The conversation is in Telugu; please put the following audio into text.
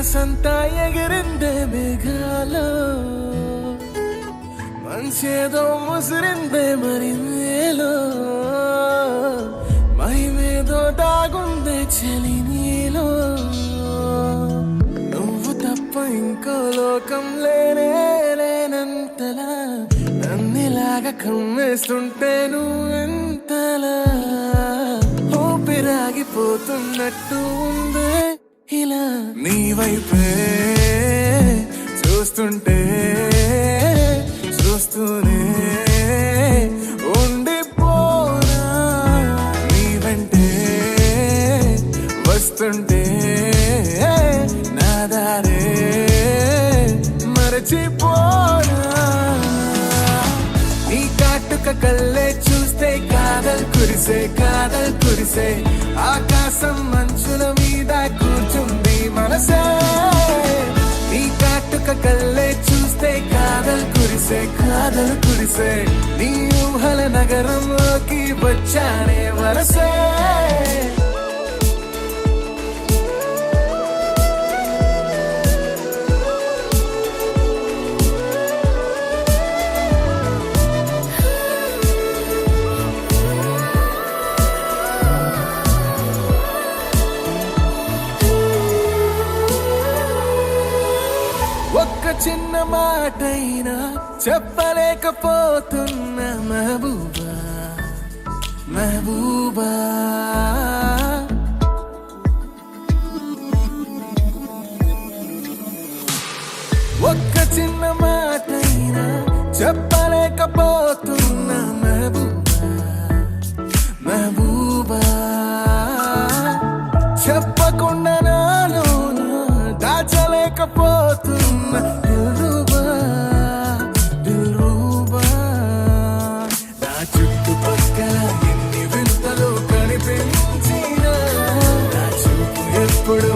మనసంతా ఎగిరిందే మేఘాలో మంచేదో ముసిరిందే మరి నేలో మహిమేదో దాగుందే చలి నీలో నువ్వు తప్ప ఇంకో లోకం లేనంతలా నన్నిలాగా కమ్మేస్తుంటే నువ్వెంతలా ఊపిరాగిపోతున్నట్టు ఉందే ఇలా నీ వైపే చూస్తుంటే చూస్తూనే ఉండిపోనా నీ వెంటే వస్తుంటే నా దారే మరచిపోనా నీ కాటుక కళ్ళే చూస్తే కాదల్ కురిసే ఆకాశం మంచుల మీద కూర్చుంది మనసే నీ కాటుక కళ్ళే చూస్తే కాదల్ కురిసే నీ ఊహల నగరంలోకి వచ్చానే వరసే ఒక్క చిన్న మాటైనా చెప్పలేకపోతున్నా మెహబూబా ఒక్క చిన్న మాటైనా చెప్పలేకపోతున్నా మెహబూబా చెప్పకుండా నాలోన దాచలేకపోతున్నా దిల్రూబా నా చుట్టుపక్కల ఎన్ని వింతలు కనిపించినా నా చూపు ఎప్పుడు